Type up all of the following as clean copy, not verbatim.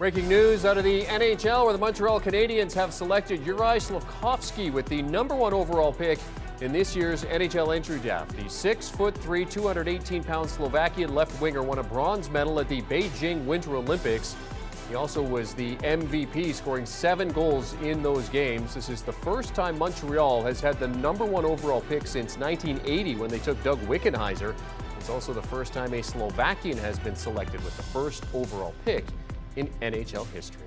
Breaking news out of the NHL, where the Montreal Canadiens have selected Juraj Slafkovsky with the #1 overall pick in this year's NHL entry draft. The 6'3", 218-pound Slovakian left winger won a bronze medal at the Beijing Winter Olympics. He also was the MVP, scoring 7 goals in those games. This is the first time Montreal has had the #1 overall pick since 1980 when they took Doug Wickenheiser. It's also the first time a Slovakian has been selected with the first overall pick in NHL history.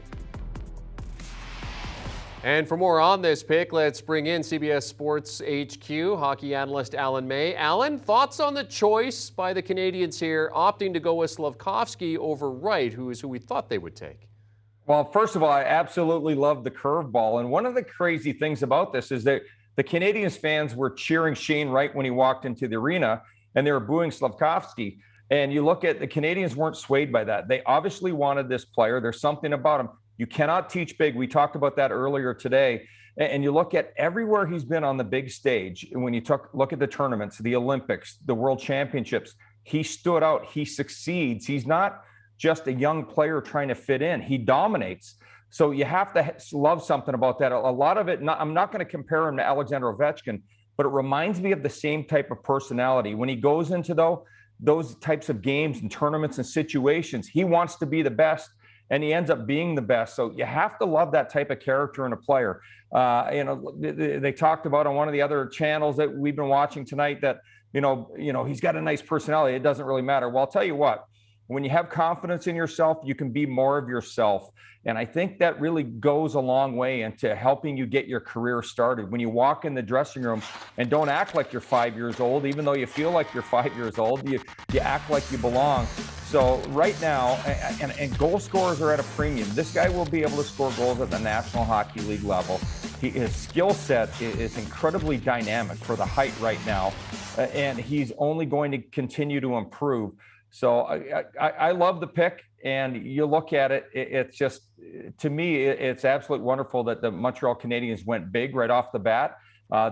And for more on this pick, let's bring in CBS Sports HQ hockey analyst Alan May. Alan, thoughts on the choice by the Canadiens here, opting to go with Slafkovsky over Wright, who is who we thought they would take? Well, first of all, I absolutely love the curveball. And one of the crazy things about this is that the Canadiens fans were cheering Shane Wright when he walked into the arena, and they were booing Slafkovsky. And you look at the Canadiens weren't swayed by that. They obviously wanted this player. There's something about him. You cannot teach big. We talked about that earlier today. And you look at everywhere he's been on the big stage. And when you look at the tournaments, the Olympics, the World Championships, he stood out. He succeeds. He's not just a young player trying to fit in. He dominates. So you have to love something about that. A lot of it, I'm not going to compare him to Alexander Ovechkin, but it reminds me of the same type of personality. When he goes into those types of games and tournaments and situations, he wants to be the best, and he ends up being the best. So you have to love that type of character in a player. They talked about on one of the other channels that we've been watching tonight that, he's got a nice personality. It doesn't really matter. Well, I'll tell you what, when you have confidence in yourself, you can be more of yourself. And I think that really goes a long way into helping you get your career started. When you walk in the dressing room and don't act like you're 5 years old, even though you feel like you're 5 years old, you act like you belong. So right now, and goal scorers are at a premium. This guy will be able to score goals at the National Hockey League level. His skill set is incredibly dynamic for the height right now, and he's only going to continue to improve. So I love the pick, and you look at it, it's just, to me, it's absolutely wonderful that the Montreal Canadiens went big right off the bat.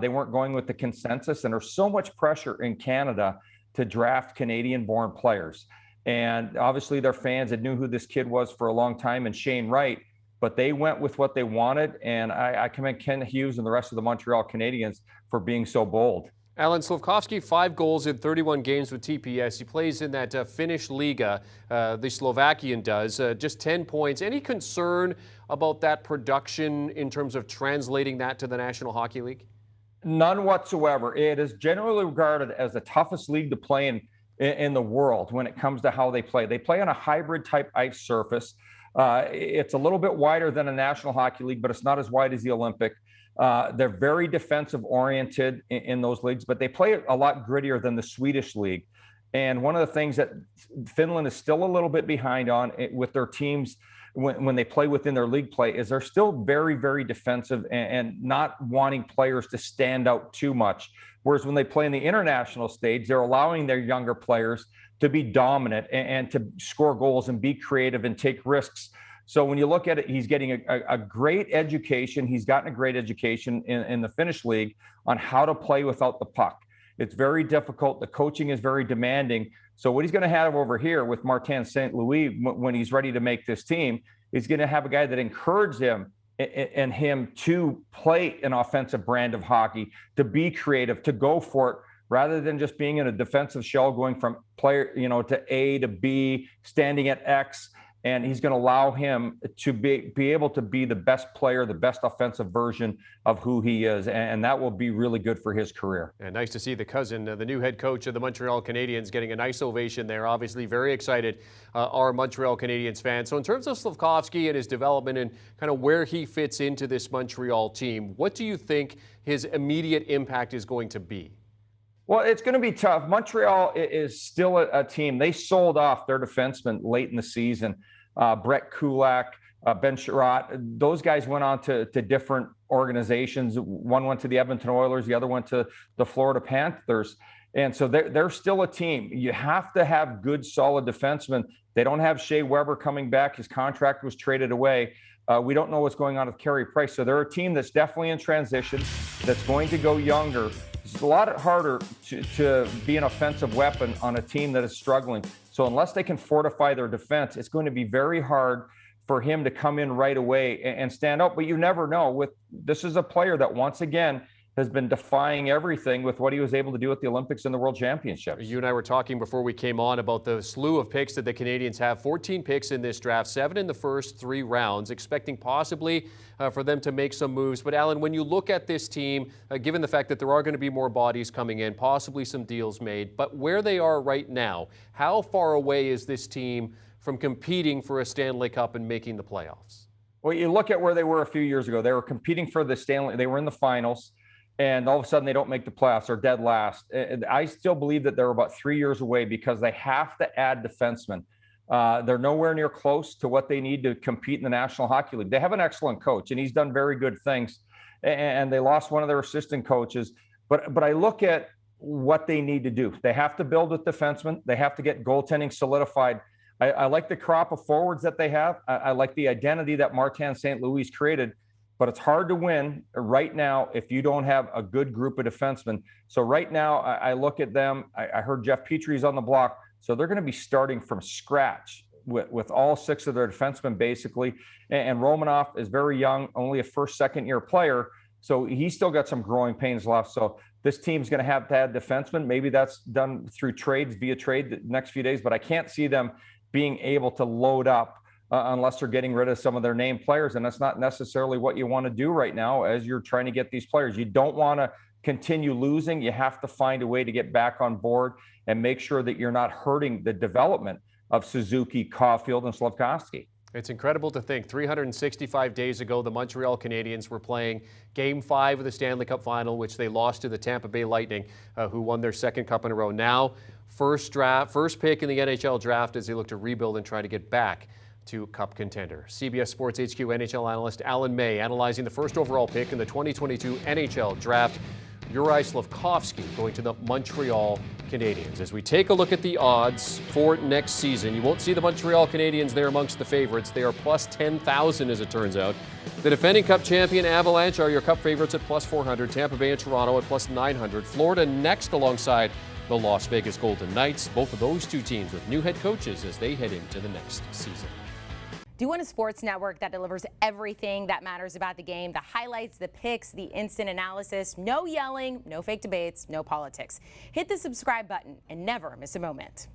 They weren't going with the consensus, and there's so much pressure in Canada to draft Canadian-born players. And obviously their fans had knew who this kid was for a long time, and Shane Wright, but they went with what they wanted, and I commend Ken Hughes and the rest of the Montreal Canadiens for being so bold. Alan, Slafkovsky, 5 goals in 31 games with TPS. He plays in that Finnish Liga, the Slovakian does, just 10 points. Any concern about that production in terms of translating that to the National Hockey League? None whatsoever. It is generally regarded as the toughest league to play in the world when it comes to how they play. They play on a hybrid type ice surface. It's a little bit wider than a National Hockey League, but it's not as wide as the Olympic. They're very defensive oriented in those leagues, but they play a lot grittier than the Swedish league. And one of the things that Finland is still a little bit behind on with their teams when they play within their league play is they're still very, very defensive and not wanting players to stand out too much. Whereas when they play in the international stage, they're allowing their younger players to be dominant and to score goals and be creative and take risks. So when you look at it, he's getting a great education. He's gotten a great education in the Finnish league on how to play without the puck. It's very difficult. The coaching is very demanding. So what he's going to have over here with Martin St. Louis when he's ready to make this team, he's going to have a guy that encourages him and him to play an offensive brand of hockey, to be creative, to go for it, rather than just being in a defensive shell, going from player, to A to B, standing at X. And he's going to allow him to be able to be the best player, the best offensive version of who he is. And that will be really good for his career. And nice to see the cousin, the new head coach of the Montreal Canadiens, getting a nice ovation there. Obviously very excited, our Montreal Canadiens fans. So in terms of Slafkovsky and his development and kind of where he fits into this Montreal team, what do you think his immediate impact is going to be? Well, it's going to be tough. Montreal is still a team. They sold off their defensemen late in the season. Brett Kulak, Ben Sherratt, those guys went on to different organizations. One went to the Edmonton Oilers, the other went to the Florida Panthers. And so they're still a team. You have to have good, solid defensemen. They don't have Shea Weber coming back. His contract was traded away. We don't know what's going on with Carey Price. So they're a team that's definitely in transition, that's going to go younger. It's a lot harder to be an offensive weapon on a team that is struggling. So unless they can fortify their defense, it's going to be very hard for him to come in right away and stand out. But you never know. This is a player that once again has been defying everything with what he was able to do at the Olympics and the World Championships. You and I were talking before we came on about the slew of picks that the Canadiens have. 14 picks in this draft, 7 in the first 3 rounds, expecting possibly for them to make some moves. But Alan, when you look at this team, given the fact that there are going to be more bodies coming in, possibly some deals made, but where they are right now, how far away is this team from competing for a Stanley Cup and making the playoffs? Well, you look at where they were a few years ago. They were competing for the Stanley. They were in the finals. And all of a sudden they don't make the playoffs or dead last. And I still believe that they're about 3 years away because they have to add defensemen. They're nowhere near close to what they need to compete in the National Hockey League. They have an excellent coach, and he's done very good things. And they lost one of their assistant coaches. But I look at what they need to do. They have to build with defensemen. They have to get goaltending solidified. I like the crop of forwards that they have. I like the identity that Martin St. Louis created. But it's hard to win right now if you don't have a good group of defensemen. So right now, I look at them. I heard Jeff Petry's on the block. So they're going to be starting from scratch with all 6 of their defensemen, basically. And Romanoff is very young, only a first, second-year player. So he's still got some growing pains left. So this team's going to have to add defensemen. Maybe that's done through trades, via trade the next few days. But I can't see them being able to load up unless they're getting rid of some of their name players. And that's not necessarily what you want to do right now as you're trying to get these players. You don't want to continue losing. You have to find a way to get back on board and make sure that you're not hurting the development of Suzuki, Caulfield, and Slafkovsky. It's incredible to think 365 days ago, the Montreal Canadiens were playing Game 5 of the Stanley Cup Final, which they lost to the Tampa Bay Lightning, who won their 2nd cup in a row. Now, first pick in the NHL draft as they look to rebuild and try to get back to Cup contender. CBS Sports HQ NHL analyst Alan May analyzing the first overall pick in the 2022 NHL Draft. Juraj Slafkovsky going to the Montreal Canadiens. As we take a look at the odds for next season, you won't see the Montreal Canadiens there amongst the favorites. They are plus 10,000 as it turns out. The defending Cup champion Avalanche are your Cup favorites at plus 400. Tampa Bay and Toronto at plus 900. Florida next alongside the Las Vegas Golden Knights. Both of those two teams with new head coaches as they head into the next season. Do you want a sports network that delivers everything that matters about the game? The highlights, the picks, the instant analysis, no yelling, no fake debates, no politics. Hit the subscribe button and never miss a moment.